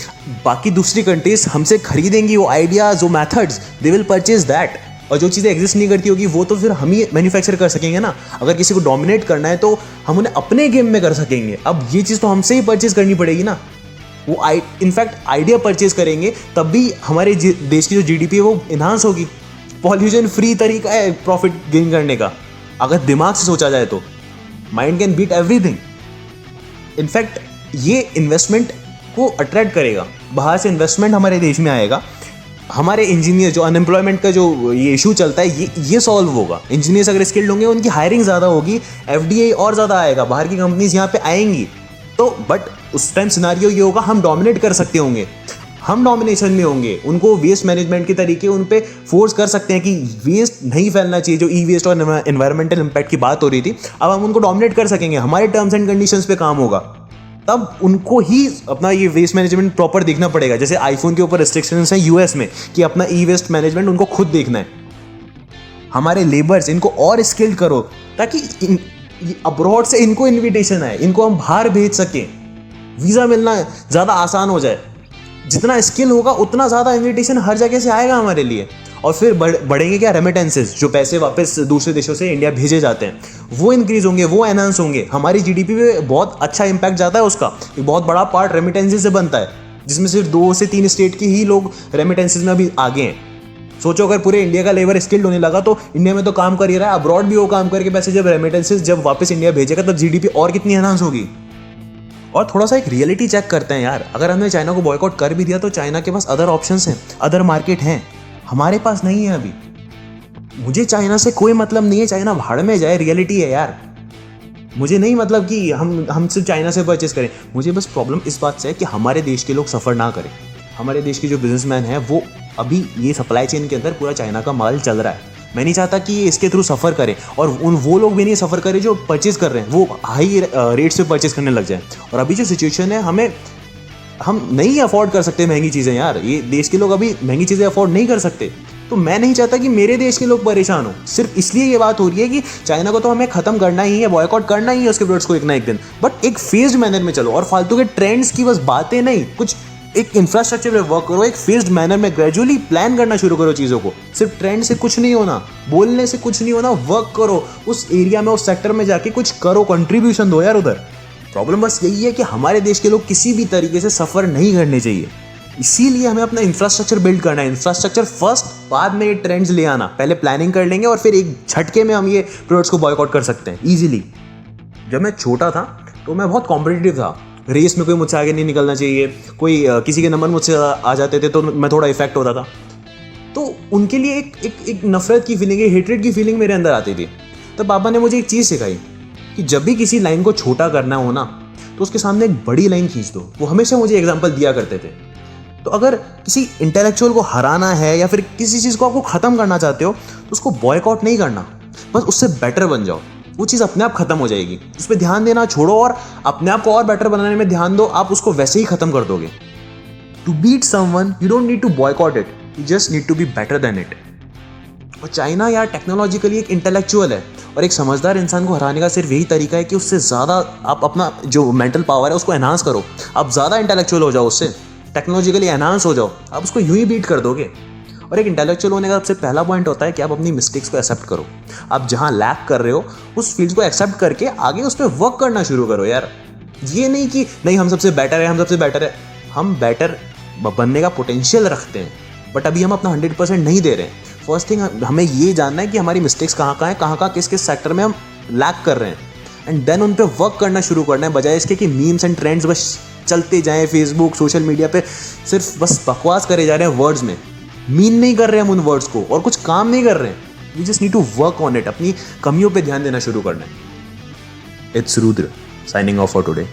बाकी दूसरी कंट्रीज हमसे खरीदेंगी वो आइडियाज, वो methods, they will purchase that. और जो चीज़ें एग्जिस्ट नहीं करती होगी वो तो फिर हम ही मैन्युफैक्चर कर सकेंगे ना। अगर किसी को डोमिनेट करना है तो हम उन्हें अपने गेम में कर सकेंगे। अब ये चीज़ तो हमसे ही परचेज करनी पड़ेगी ना। वो इनफैक्ट आइडिया परचेज करेंगे तब भी हमारे देश की जो GDP है वो इन्हांस होगी। पॉल्यूशन फ्री तरीका है प्रॉफिट गेन करने का, अगर दिमाग से सोचा जाए तो। Mind can beat everything. In fact ये इन्वेस्टमेंट को अट्रैक्ट करेगा, बाहर से इन्वेस्टमेंट हमारे देश में आएगा। हमारे इंजीनियर जो अनएम्प्लॉयमेंट का जो ये इशू चलता है ये सॉल्व होगा। इंजीनियर्स अगर स्किल्ड होंगे उनकी हायरिंग ज़्यादा होगी, FDI और ज़्यादा आएगा, बाहर की कंपनीज यहाँ पे आएंगी। तो बट उस टाइम सिनारियो ये होगा हम डोमिनेट कर सकते होंगे, हम डोमिनेशन में होंगे। उनको वेस्ट मैनेजमेंट के तरीके उन पे फोर्स कर सकते हैं कि वेस्ट नहीं फैलना चाहिए। जो ई-वेस्ट और एनवायरमेंटल इम्पैक्ट की बात हो रही थी, अब हम उनको डोमिनेट कर सकेंगे, हमारे टर्म्स एंड कंडीशंस पे काम होगा। तब उनको ही अपना ये वेस्ट मैनेजमेंट प्रॉपर देखना पड़ेगा। जैसे आईफोन के ऊपर रिस्ट्रिक्शंस हैं US में कि अपना ई-वेस्ट मैनेजमेंट उनको खुद देखना है। हमारे लेबर्स इनको और स्किल्ड करो ताकि अब्रॉड से इनको इन्विटेशन आए, इनको हम बाहर भेज सकें, वीज़ा मिलना ज़्यादा आसान हो जाए। जितना स्किल होगा उतना ज़्यादा इन्विटेशन हर जगह से आएगा हमारे लिए। और फिर बढ़ेंगे क्या रेमिटेंसेस, जो पैसे वापस दूसरे देशों से इंडिया भेजे जाते हैं वो इंक्रीज होंगे, वो एनहांस होंगे। हमारी GDP पे बहुत अच्छा इंपैक्ट जाता है उसका। एक बहुत बड़ा पार्ट रेमिटेंसेस से बनता है, जिसमें सिर्फ 2 से 3 स्टेट के ही लोग रेमिटेंसेस में अभी आगे हैं। सोचो अगर पूरे इंडिया का लेबर स्किल्ड होने लगा तो इंडिया में तो काम कर ही रहा है, अब्रॉड भी वो काम करके पैसे जब रेमिटेंसेस जब वापस इंडिया भेजेगा तब GDP और कितनी एनहांस होगी। और थोड़ा सा एक रियलिटी चेक करते हैं यार, अगर हमने चाइना को बॉयकॉट कर भी दिया तो चाइना के पास अदर ऑप्शंस हैं, अदर मार्केट हैं, हमारे पास नहीं है अभी। मुझे चाइना से कोई मतलब नहीं है, चाइना भाड़ में जाए, रियलिटी है यार। मुझे नहीं मतलब कि हम सिर्फ चाइना से परचेस करें। मुझे बस प्रॉब्लम इस बात से है कि हमारे देश के लोग सफ़र ना करें। हमारे देश के जो बिजनेसमैन हैं वो अभी ये सप्लाई चेन के अंदर पूरा चाइना का माल चल रहा है। मैं नहीं चाहता कि ये इसके थ्रू सफ़र करें, और वो लोग भी नहीं सफ़र करें जो परचेज़ कर रहे हैं, वो हाई रेट से परचेज़ करने लग जाए। और अभी जो सिचुएशन है हम नहीं अफोर्ड कर सकते महंगी चीज़ें यार। ये देश के लोग अभी महंगी चीज़ें अफोर्ड नहीं कर सकते। तो मैं नहीं चाहता कि मेरे देश के लोग परेशान हो। सिर्फ इसलिए ये बात हो रही है कि चाइना को तो हमें ख़त्म करना ही है, बॉयकॉट करना ही है उसके प्रोडक्ट्स को एक ना एक दिन। बट एक फेज्ड मैनर में चलो, और फालतू के ट्रेंड्स की बस बातें नहीं, कुछ एक इंफ्रास्ट्रक्चर पे वर्क करो, एक फेज्ड मैनर में ग्रेजुअली प्लान करना शुरू करो चीज़ों को। सिर्फ ट्रेंड से कुछ नहीं होना, बोलने से कुछ नहीं होना, वर्क करो उस एरिया में, उस सेक्टर में जाके कुछ करो, कंट्रीब्यूशन दो यार उधर। प्रॉब्लम बस यही है कि हमारे देश के लोग किसी भी तरीके से सफ़र नहीं करने चाहिए। इसीलिए हमें अपना इंफ्रास्ट्रक्चर बिल्ड करना है। इंफ्रास्ट्रक्चर फर्स्ट, बाद में ये ट्रेंड्स ले आना। पहले प्लानिंग कर लेंगे और फिर एक झटके में हम ये प्रोडक्ट्स को बॉयकॉट कर सकते हैं ईजिली। जब मैं छोटा था तो मैं बहुत कॉम्पिटिटिव था। रेस में कोई मुझसे आगे नहीं निकलना चाहिए, कोई किसी के नंबर मुझसे आ जाते थे तो मैं थोड़ा इफेक्ट होता था। तो उनके लिए एक नफरत की फीलिंग, एक हेट्रेड की फीलिंग मेरे अंदर आती थी। तब पापा ने मुझे एक चीज़ सिखाई कि जब भी किसी लाइन को छोटा करना हो ना तो उसके सामने एक बड़ी लाइन खींच दो। वो हमेशा मुझे एग्जाम्पल दिया करते थे। तो अगर किसी इंटेलेक्चुअल को हराना है या फिर किसी चीज़ को आपको ख़त्म करना चाहते हो तो उसको बॉयकॉट नहीं करना, बस उससे बेटर बन जाओ। वो चीज़ अपने आप ख़त्म हो जाएगी। उस पर ध्यान देना छोड़ो और अपने आप को और बेटर बनाने में ध्यान दो। आप उसको वैसे ही ख़त्म कर दोगे। To beat someone you don't need to boycott it, you just need to be better than it. और चाइना यार टेक्नोलॉजिकली एक इंटेलेक्चुअल है और एक समझदार इंसान को हराने का सिर्फ यही तरीका है कि उससे ज़्यादा आप अपना जो मेंटल पावर है उसको एनहांस करो। आप ज़्यादा इंटेलेक्चुअल हो जाओ, उससे टेक्नोलॉजिकली एनहांस हो जाओ, आप उसको यूं ही बीट कर दोगे। और एक इंटेलेक्चुअल होने का सबसे पहला पॉइंट होता है कि आप अपनी मिस्टेक्स को एक्सेप्ट करो। आप जहाँ लैक कर रहे हो उस फील्ड को एक्सेप्ट करके आगे उस पर वर्क करना शुरू करो यार। ये नहीं कि नहीं हम सबसे बेटर है, हम सबसे बेटर है। हम बेटर बनने का पोटेंशियल रखते हैं बट अभी हम अपना 100% नहीं दे रहे हैं। फर्स्ट थिंग हमें ये जानना है कि हमारी मिस्टेक्स कहाँ है, कहाँ किस किस सेक्टर में हम लैक कर रहे हैं, एंड देन उन पर वर्क करना शुरू करना है। बजाय इसके कि मीम्स एंड ट्रेंड्स बस चलते जाएं फेसबुक सोशल मीडिया पे, सिर्फ बस बकवास करे जा रहे हैं वर्ड्स में, मीन नहीं कर रहे हैं हम उन वर्ड्स को और कुछ काम नहीं कर रहे हैं। We just need to work on it. अपनी कमियों पे ध्यान देना शुरू करना है। It's Rudra signing off for today.